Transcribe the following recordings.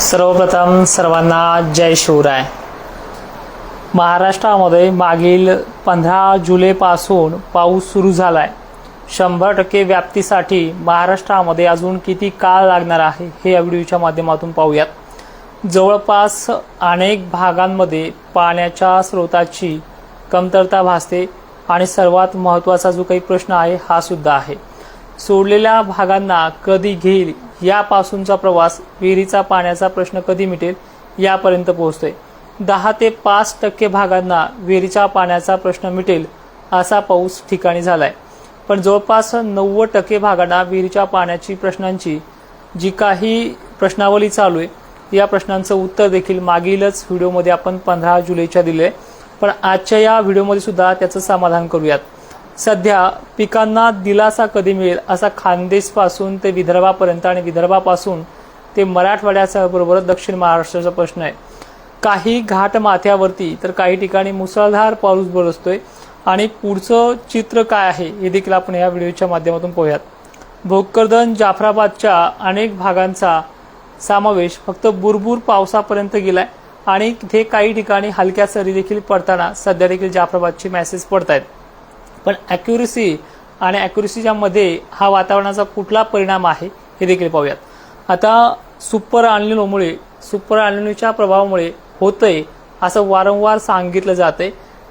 सर्वप्रथम सर्वांना जय शिवराय। महाराष्ट्रामध्ये मागील 15 जुलैपासून पाऊस सुरू झालाय। 100% व्याप्तीसाठी महाराष्ट्रामध्ये अजून किती काळ लागणार आहे हे या व्हिडिओच्या माध्यमातून पाहूयात। जवळपास अनेक भागांमध्ये पाण्याच्या स्रोताची कमतरता भासते आणि सर्वात महत्त्वाचा जो काही प्रश्न आहे हा सुद्धा आहे। सोडलेल्या भागांना कधी घेईल यापासूनचा प्रवास, विहिरीचा पाण्याचा प्रश्न कधी मिटेल यापर्यंत पोहोचतोय। 10 ते 5% भागांना विहिरीच्या पाण्याचा प्रश्न मिटेल असा पाऊस ठिकाणी झालाय, पण जवळपास 90% भागांना विहिरीच्या पाण्याची प्रश्नांची जी काही प्रश्नावली चालू आहे या प्रश्नांचं उत्तर देखील मागीलच व्हिडिओमध्ये आपण 15 जुलैच्या दिले, पण आजच्या या व्हिडिओमध्ये सुद्धा त्याचं समाधान करूयात। सध्या पिकांना दिलासा कधी मिळेल असा खानदेशपासून ते विदर्भापर्यंत आणि विदर्भापासून ते मराठवाड्याच्या बरोबर दक्षिण महाराष्ट्राचा प्रश्न आहे। काही घाट माथ्यावरती तर काही ठिकाणी मुसळधार पाऊस बरसतोय आणि पुढचं चित्र काय आहे हे देखील आपण या व्हिडिओच्या माध्यमातून पाहूयात। भोकरदन जाफराबादच्या अनेक भागांचा समावेश फक्त बुरबुर पावसापर्यंत गेलाय आणि तिथे काही ठिकाणी हलक्या सरी देखील पडताना सध्या देखील जाफराबादचे मेसेज पडतायत, पण ॲक्युरेसी आणि ॲक्युरेसीच्या मध्ये हा वातावरणाचा कुठला परिणाम आहे हे देखील पाहूयात। आता सुपर एल्निनोच्या प्रभावामुळे होतंय असं वारंवार सांगितलं जातंय।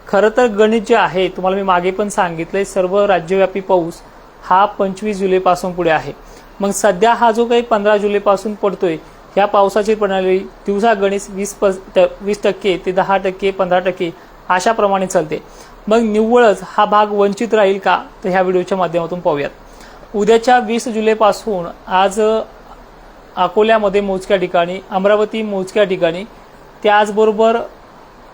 खरं तर गणित जे आहे तुम्हाला मी मागे पण सांगितलंय, सर्व राज्यव्यापी पाऊस हा 25 जुलैपासून पुढे आहे। मग सध्या हा जो काही 15 जुलैपासून पडतोय ह्या पावसाची प्रणाली दिवसा गणित 20% ते 10% 15% अशा प्रमाणे चालते। मग निव्वळच हा भाग वंचित राहील का तर ह्या व्हिडिओच्या माध्यमातून पाहूयात। उद्याच्या 20 जुलैपासून आज अकोल्यामध्ये मोजक्या ठिकाणी, अमरावती मोजक्या ठिकाणी, त्याचबरोबर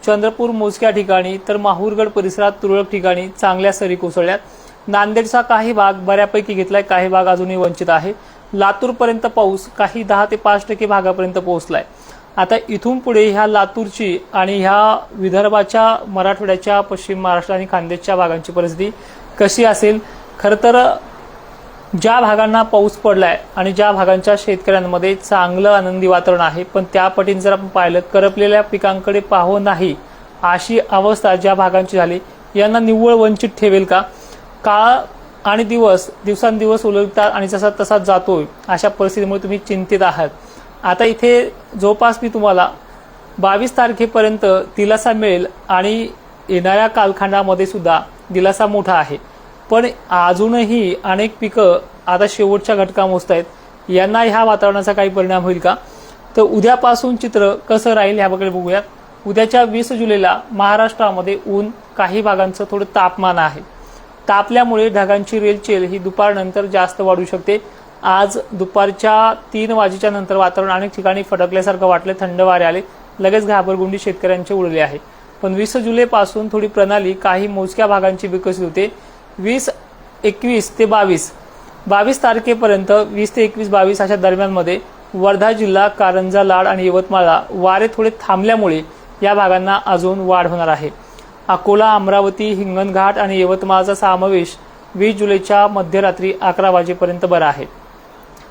चंद्रपूर मोजक्या ठिकाणी, तर माहूरगड परिसरात तुरळक ठिकाणी चांगल्या सरी कोसळल्यात। नांदेडचा काही भाग बऱ्यापैकी घेतलाय, काही भाग अजूनही वंचित आहे। लातूरपर्यंत पाऊस काही 10 ते 5% भागापर्यंत पोहोचलाय। आता इथून पुढे ह्या लातूरची आणि ह्या विदर्भाच्या, मराठवाड्याच्या, पश्चिम महाराष्ट्र आणि खानदेशच्या भागांची परिस्थिती कशी असेल? खरं तर ज्या भागांना पाऊस पडलाय आणि ज्या भागांच्या शेतकऱ्यांमध्ये चांगलं आनंदी वातावरण आहे, पण त्या पटीने जर आपण पाहिलं करपलेल्या पिकांकडे पाहू नाही अशी अवस्था ज्या भागांची झाली, यांना निव्वळ वंचित ठेवेल का? काळ आणि दिवसांदिवस उलटतात आणि जसा तसाच जातोय अशा परिस्थितीमुळे तुम्ही चिंतित आहात। आता इथे जवळपास मी तुम्हाला 22 तारखेपर्यंत दिलासा मिळेल आणि येणाऱ्या कालखंडामध्ये सुद्धा दिलासा मोठा आहे, पण अजूनही अनेक पिकं आता शेवटच्या घटका मोजतायत। यांना ह्या वातावरणाचा काही परिणाम होईल का? तर उद्यापासून चित्र कसं राहील ह्याकडे बघूयात। उद्याच्या 20 जुलैला महाराष्ट्रामध्ये ऊन, काही भागांचं थोडं तापमान आहे। तापल्यामुळे ढगांची रेलचेल ही दुपारनंतर जास्त वाढू शकते। आज दुपारच्या 3 वाजेच्या नंतर वातावरण अनेक ठिकाणी फटकल्यासारखं वाटलं, थंड वारे आले, लगेच घाबरगुंडी शेतकऱ्यांचे उडले आहे। पण 20 जुलैपासून थोडी प्रणाली काही मोजक्या भागांची विकसित होते। 21 ते 22 तारखेपर्यंत 20 ते 21-22 अशा दरम्यानमध्ये वर्धा जिल्हा, कारंजा, लाड आणि यवतमाळला वारे थोडे थांबल्यामुळे या भागांना अजून वाढ होणार आहे। अकोला, अमरावती, हिंगणघाट आणि यवतमाळचा समावेश 20 जुलैच्या मध्यरात्री 11 वाजेपर्यंत बरा आहे।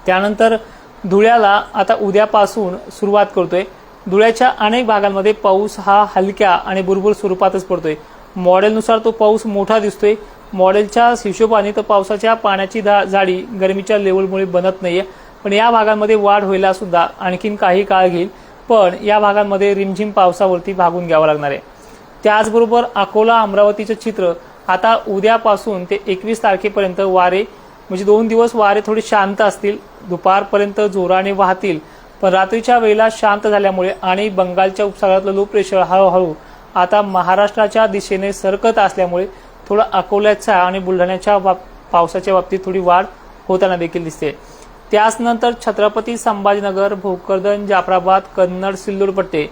त्यानंतर धुळ्याला आता उद्यापासून सुरुवात करतोय। धुळ्याच्या अनेक भागांमध्ये पाऊस हा हलक्या आणि बुरबुर स्वरूपातच पडतोय। मॉडेलनुसार तो पाऊस मोठा दिसतोय। मॉडेलच्या हिशोबाने तर पावसाच्या पाण्याची जाडी गरमीच्या लेवलमुळे बनत नाहीये, पण या भागांमध्ये वाढ व्हायला सुद्धा आणखीन काही काळ घेईल, पण या भागांमध्ये रिमझिम पावसावरती भागून घ्यावं लागणार आहे। त्याचबरोबर अकोला, अमरावतीचं चित्र आता उद्यापासून ते 21 तारखेपर्यंत वारे म्हणजे 2 दिवस वारे थोडे शांत असतील, दुपारपर्यंत जोराने वाहतील, पण रात्रीच्या वेळेला शांत झाल्यामुळे आणि बंगालच्या उपसागरातलं लो प्रेशर हळूहळू आता महाराष्ट्राच्या दिशेने सरकत असल्यामुळे थोडं अकोल्याच्या आणि बुलढाण्याच्या पावसाच्या बाबतीत थोडी वाढ होताना देखील दिसते। त्याचनंतर छत्रपती संभाजीनगर, भोकरदन, जाफराबाद, कन्नड, सिल्लोड पट्टे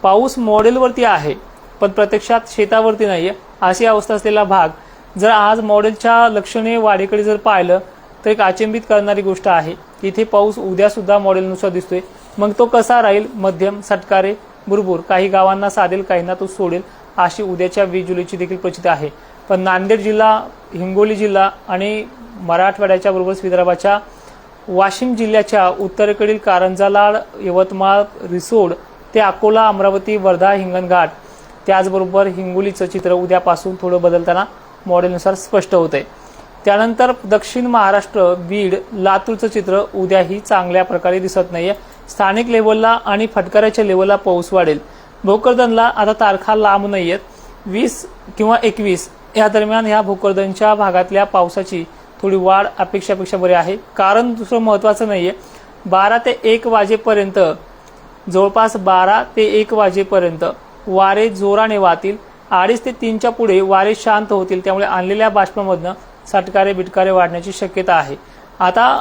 पाऊस मॉडेलवरती आहे, पण प्रत्यक्षात शेतावरती नाहीये अशी अवस्था असलेला भाग जर आज मॉडेलच्या लक्षणे वाढीकडे जर पाहिलं तर एक अचंबित करणारी गोष्ट आहे। इथे पाऊस उद्या सुद्धा मॉडेलनुसार दिसतोय। मग तो कसा राहील? मध्यम, सटकारे, बुरबुर, काही गावांना साधेल, काहींना तो सोडेल अशी उद्याच्या 20 जुलैची देखील प्रचिती आहे। पण नांदेड जिल्हा, हिंगोली जिल्हा आणि मराठवाड्याच्या बरोबरच विदर्भाच्या वाशिम जिल्ह्याच्या उत्तरेकडील कारंजालाड, यवतमाळ, रिसोड ते अकोला, अमरावती, वर्धा, हिंगणघाट त्याचबरोबर हिंगोलीचं चित्र उद्यापासून थोडं बदलताना मॉडेलनुसार स्पष्ट होतंय। त्यानंतर दक्षिण महाराष्ट्र, बीड, लातूरचं चित्र उद्याही चांगल्या प्रकारे दिसत नाहीये। स्थानिक लेवलला आणि फटकाऱ्याच्या लेवलला पाऊस वाढेल। भोकरदनला आता तारखा लांब नाहीयेत, 20 किंवा 21 या दरम्यान या भोकरदनच्या भागातल्या पावसाची थोडी वाढ अपेक्षापेक्षा बरी आहे। कारण दुसरं महत्त्वाचं नाहीये, 12 ते 1 वाजेपर्यंत जवळपास 12 ते 1 वाजेपर्यंत वारे जोराने वाहतील। 2:30 ते 3च्या पुढे वारे शांत होतील, त्यामुळे आणलेल्या बाष्पामधनं सटकारे बिटकारे वाढण्याची शक्यता आहे। आता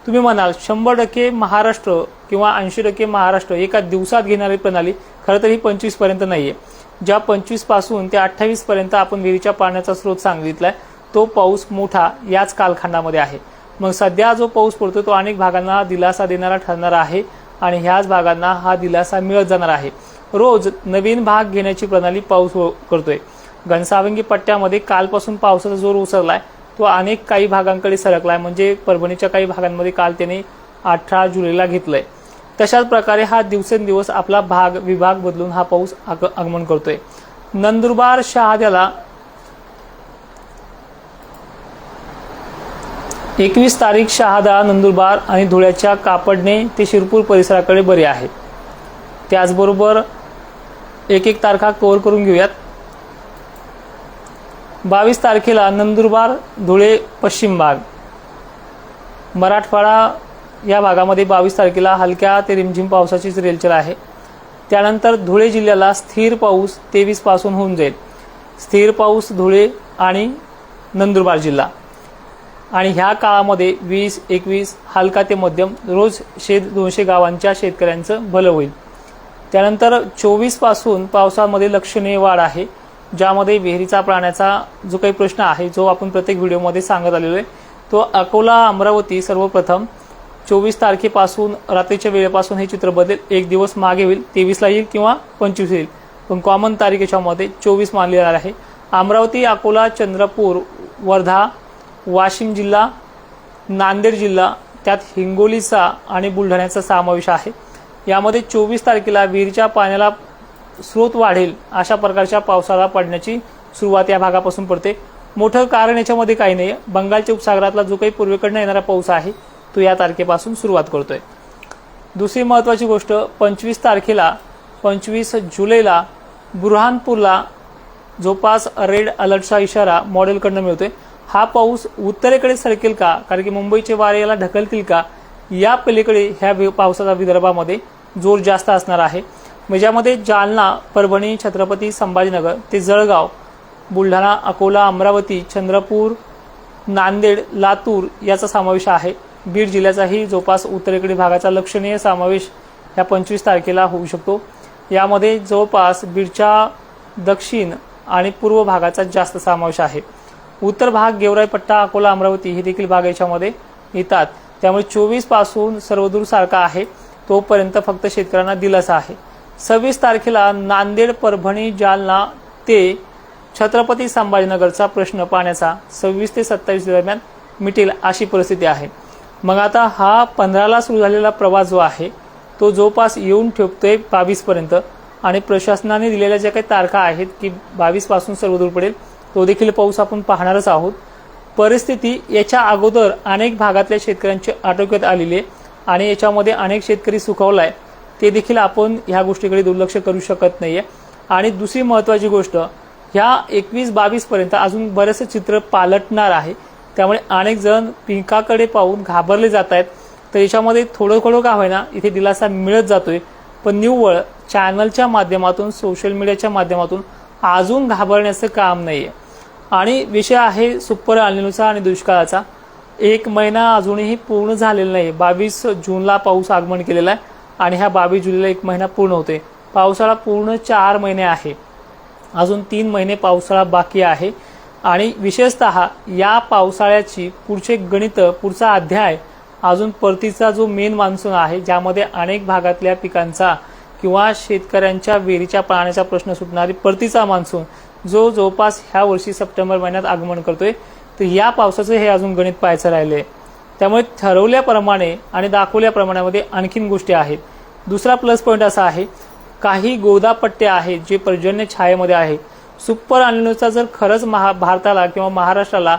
तुम्ही म्हणाल 100% महाराष्ट्र किंवा 80% महाराष्ट्र एका दिवसात घेणारी प्रणाली खरं तर ही 25 पर्यंत नाहीये। ज्या 25 पासून ते 28 पर्यंत आपण विहिरीच्या पाण्याचा स्रोत सांगितलाय तो पाऊस मोठा याच कालखंडामध्ये आहे। मग सध्या जो पाऊस पडतो तो अनेक भागांना दिलासा देणारा ठरणार आहे आणि ह्याच भागांना हा दिलासा मिळत जाणार आहे। रोज नवीन भाग घेण्याची प्रणाली पाऊस करतोय। घनसावंगी पट्ट्यामध्ये कालपासून पावसाचा जोर ओसरलाय, तो अनेक काही भागांकडे सरकलाय। म्हणजे परभणीच्या काही भागांमध्ये काल त्याने 18 जुलैला घेतलंय। तशाच प्रकारे हा दिवसेंदिवस आपला विभाग बदलून हा पाऊस आगमन करतोय। नंदुरबार, शहाद्याला 21 तारीख शहादा, नंदुरबार आणि धुळ्याच्या कापडणे ते शिरपूर परिसराकडे बरे आहे। त्याचबरोबर एक तारखा कव्हर करून घेऊयात। 22 तारखेला नंदुरबार, धुळे पश्चिम भाग, मराठवाडा या भागामध्ये 22 तारखेला हलक्या ते रिमझिम पावसाचीच रेलचेल आहे। त्यानंतर धुळे जिल्ह्याला स्थिर पाऊस 23 पासून होऊन जाईल। स्थिर पाऊस धुळे आणि नंदुरबार जिल्हा, आणि ह्या काळामध्ये 20, 21 हलका ते मध्यम रोज 100-200 गावांच्या शेतकऱ्यांचं भलं होईल। त्यानंतर 24 पासून पावसामध्ये लक्षणीय वाढ आहे, ज्यामध्ये विहिरीचा पाण्याचा जो काही प्रश्न आहे जो आपण प्रत्येक व्हिडिओमध्ये सांगत आलेलो आहे तो अकोला, अमरावती सर्वप्रथम 24 तारखेपासून रात्रीच्या वेळेपासून हे चित्र बदलेल। एक दिवस मागे होईल, 23ला येईल किंवा 25 येईल, पण कॉमन तारीखेच्या मध्ये 24 मानले जाणार आहे। अमरावती, अकोला, चंद्रपूर, वर्धा, वाशिम जिल्हा, नांदेड जिल्हा, त्यात हिंगोलीचा आणि बुलढाण्याचा समावेश आहे। यामध्ये 24 तारखेला विहिरीच्या पाण्याला स्रोत वाढेल अशा प्रकारच्या पावसाला पडण्याची सुरुवात या भागापासून पडते। मोठं कारण याच्यामध्ये काही नाही, बंगालच्या उपसागरातला जो काही पूर्वेकडनं येणारा पाऊस आहे तो या तारखेपासून सुरुवात करतोय। दुसरी महत्त्वाची गोष्ट, 25 तारखेला 25 जुलैला बुरहानपूरला जवळपास रेड अलर्टचा इशारा मॉडेलकडनं मिळतोय। हा पाऊस उत्तरेकडे सरकेल का, कारण की मुंबईचे वारे याला ढकलतील का, या पलीकडे ह्या पावसाचा विदर्भामध्ये जोर जास्त असणार आहे। ज्यामध्ये जालना, परभणी, छत्रपती संभाजीनगर ते जळगाव, बुलढाणा, अकोला, अमरावती, चंद्रपूर, नांदेड, लातूर याचा समावेश आहे। बीड जिल्ह्याचाही जवळपास उत्तरेकडील भागाचा लक्षणीय समावेश या 25 तारखेला होऊ शकतो। यामध्ये जवळपास बीडच्या दक्षिण आणि पूर्व भागाचा जास्त समावेश आहे। उत्तर भाग, गेवराई पट्टा, अकोला, अमरावती हे देखील भाग याच्यामध्ये येतात। त्यामुळे 24 पासून सर्वदूर सारखा आहे, तोपर्यंत फक्त शेतकऱ्यांना दिलासा आहे। 26 तारखेला नांदेड, परभणी, जालना ते छत्रपती संभाजीनगरचा प्रश्न पाण्याचा 26 ते 27 दरम्यान मिटेल अशी परिस्थिती आहे। मग आता हा 15ला सुरू झालेला प्रवास जो आहे तो जवळपास येऊन ठेपतोय 22 पर्यंत, आणि प्रशासनाने दिलेल्या ज्या काही तारखा आहेत की 22 पासून सर्वदूर पडेल तो देखील पाऊस आपण पाहणारच आहोत। परिस्थिती याच्या अगोदर अनेक भागातल्या शेतकऱ्यांची आटोक्यात आलेली आहे आणि याच्यामध्ये अनेक शेतकरी सुखावलाय, ते देखील आपण ह्या गोष्टीकडे दुर्लक्ष करू शकत नाहीये। आणि दुसरी महत्त्वाची गोष्ट, ह्या 21-22 पर्यंत अजून बरेचसे चित्र पालटणार आहे, त्यामुळे अनेक जण पिकाकडे पाहून घाबरले जात आहेत। तर याच्यामध्ये थोडं का होईना इथे दिलासा मिळत जातोय, पण निव्वळ चॅनलच्या माध्यमातून, सोशल मीडियाच्या माध्यमातून अजून घाबरण्याचं काम नाहीये। आणि विषय आहे सुपर एल्निनोचा आणि दुष्काळाचा। 1 महिना अजूनही पूर्ण झालेला नाही। 22 जूनला पाऊस आगमन केलेला आहे आणि ह्या 22 जुलैला 1 महिना पूर्ण होतोय। पावसाळा पूर्ण 4 महिने आहे, अजून 3 महिने पावसाळा बाकी आहे। आणि विशेषतः या पावसाळ्याची पुढचे गणित, पुढचा अध्याय अजून परतीचा जो मेन मान्सून आहे, ज्यामध्ये अनेक भागातल्या पिकांचा किंवा शेतकऱ्यांच्या विहिरीच्या पाण्याचा प्रश्न सुटणारी परतीचा मान्सून जो जवळपास ह्या वर्षी सप्टेंबर महिन्यात आगमन करतोय, तर या पावसाचं हे अजून गणित पाहायचं राहिले। त्यामुळे ठरवल्याप्रमाणे आणि दाखवल्याप्रमाणामध्ये आणखीन गोष्टी आहेत. दुसरा प्लस पॉईंट असा आहे, काही गोदापट्टे आहेत जे पर्जन्य छायेमध्ये आहे. सुपर अल्निनोचा जर खरंच भारताला किंवा महाराष्ट्राला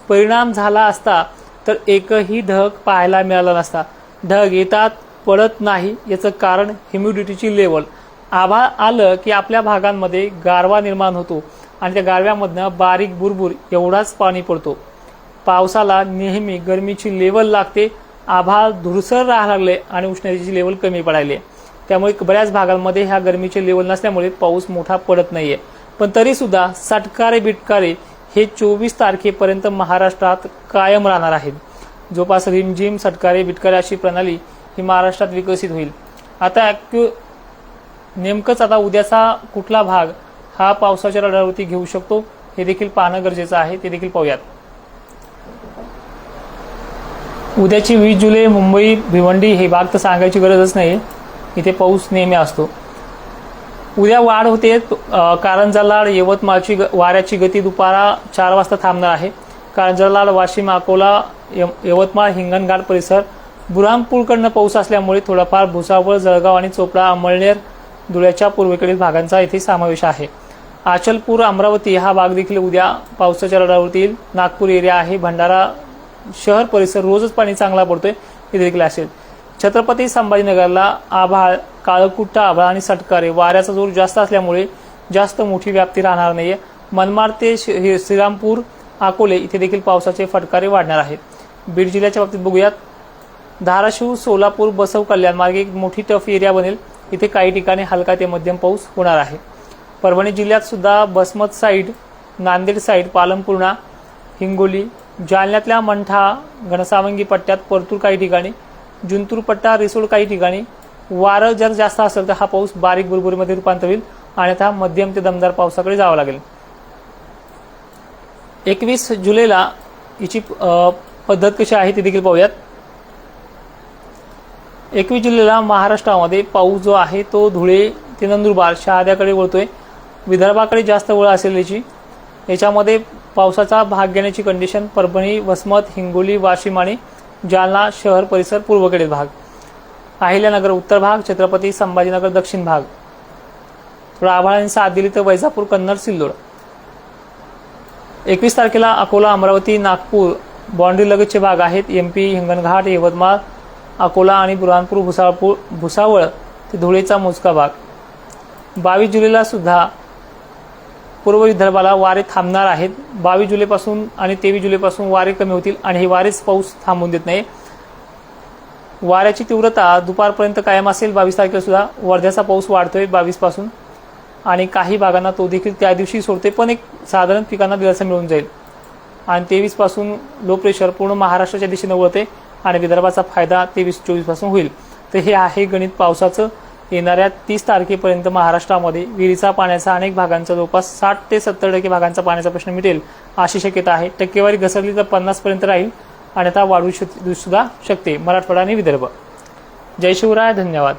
परिणाम झाला असता तर एकही ढग पाहायला मिळाला नसता. ढग येतात पडत नाही, याचं कारण ह्युमिडिटीची लेवल. आभाळ आलं की आपल्या भागांमध्ये गारवा निर्माण होतो आणि त्या गारव्यामधनं बारीक बुरबुर एवढाच पाणी पडतो. पावसाला नेहमी गरमीची लेवल लागते. आभाळ धुरसर राहायला लागले आणि उष्णतेची लेवल कमी पडायली. त्यामुळे बऱ्याच भागांमध्ये ह्या गरमीचे लेवल नसल्यामुळे पाऊस मोठा पडत नाहीये. पण तरी सुद्धा सटकारे बिटकारे हे 24 तारखेपर्यंत महाराष्ट्रात कायम राहणार आहेत. जोपास रिमझिम सटकारे बिटकारे अशी प्रणाली ही महाराष्ट्रात विकसित होईल. आता नेमकंच आता उद्याचा कुठला भाग हा पावसाच्या रडारवरती घेऊ शकतो हे देखील पाहणं गरजेचं आहे, ते देखील पाहूयात. उद्याची 20 जुलै मुंबई भिवंडी हे भाग तर सांगायची गरजच नाही, इथे पाऊस नेहमी असतो. उद्या वाढ होते. कारंजा लाड यवतमाळची वाऱ्याची गती दुपारा 4 वाजता थांबणार आहे. कारंजा लाड वाशिम अकोला यवतमाळ हिंगणघाट परिसर बुरहानपूरकडनं पाऊस असल्यामुळे थोडाफार भुसावळ जळगाव आणि चोपडा अमळनेर धुळ्याच्या पूर्वेकडील भागांचा येथे समावेश आहे. अचलपूर अमरावती हा भाग देखील उद्या पावसाच्या रडारवरती येईल. नागपूर एरिया आहे. भंडारा शहर परिसर रोजच पाणी चांगला पडतोय, हे देखील असेल. छत्रपती संभाजीनगरला आभाळ, काळकुट्टा आभाळ आणि सटकारे वाऱ्याचा जोर जास्त असल्यामुळे जास्त मोठी व्याप्ती राहणार नाहीये. मनमाड ते श्रीरामपूर अकोले इथे देखील पावसाचे फटकारे वाढणार आहेत. बीड जिल्ह्याच्या बाबतीत बघूयात. धाराशिव सोलापूर बसव कल्याण मार्गे एक मोठी टफ एरिया बनेल. इथे काही ठिकाणी हलका ते मध्यम पाऊस होणार आहे. परभणी जिल्ह्यात सुद्धा बसमत साईड, नांदेड साईड, पालमपूर्णा, हिंगोली, जालन्यातल्या मंठा, घनसावंगी पट्ट्यात परतूर काही ठिकाणी, जिंतूर पट्टा, रिसोड काही ठिकाणी वारं जर जास्त असेल तर हा पाऊस बारीक बुरबुरीमध्ये रूपांतर होईल आणि आता मध्यम ते दमदार पावसाकडे जावं लागेल. 21 जुलैला याची पद्धत कशी आहे ते देखील पाहूयात. 21 जुलैला महाराष्ट्रामध्ये पाऊस जो आहे तो धुळे ते नंदुरबार शहाद्याकडे वळतोय. विदर्भाकडे जास्त वळ असेल याच्यामध्ये पावसाचा भाग घेण्याची कंडिशन परभणी, वसमत, हिंगोली, वाशिम आणि जालना शहर परिसर पूर्वेकडील भाग, अहिल्यानगर उत्तर भाग, छत्रपती संभाजीनगर दक्षिण भाग. थोडा आभाळाने साथ दिली तर वैजापूर, कन्नड, सिल्लोड. 21 तारखेला अकोला, अमरावती, नागपूर बाउंड्री लगतचे भाग आहेत. एमपी, हिंगणघाट, यवतमाळ, अकोला आणि बुरहानपूर, भुसावळ ते धुळेचा मोजका भाग. 22 जुलैला सुद्धा पूर्व विदर्भाला वारे थांबणार आहेत. 22 जुलैपासून आणि 23 जुलैपासून वारे कमी होतील आणि हे वारेच पाऊस थांबून देत नाही. वाऱ्याची तीव्रता दुपारपर्यंत कायम असेल. 22 तारखेला सुद्धा वर्ध्याचा पाऊस वाढतोय 22 पासून आणि काही भागांना तो देखील त्या दिवशी सोडते, पण एक साधारण पिकांना दिलासा मिळून जाईल. आणि 23 पासून लो प्रेशर पूर्ण महाराष्ट्राच्या दिशेने वळते आणि विदर्भाचा फायदा 23-24 पासून होईल. तर हे आहे गणित पावसाचं. येणाऱ्या 30 तारखेपर्यंत महाराष्ट्रामध्ये विहिरीचा पाण्याचा अनेक भागांचा जवळपास 60 ते 70% भागांचा पाण्याचा प्रश्न मिटेल अशी शक्यता आहे. टक्केवारी घसरली तर 50 पर्यंत राहील आणि आता वाढू सुद्धा शकते मराठवाडा आणि विदर्भ. जय शिवराय. धन्यवाद.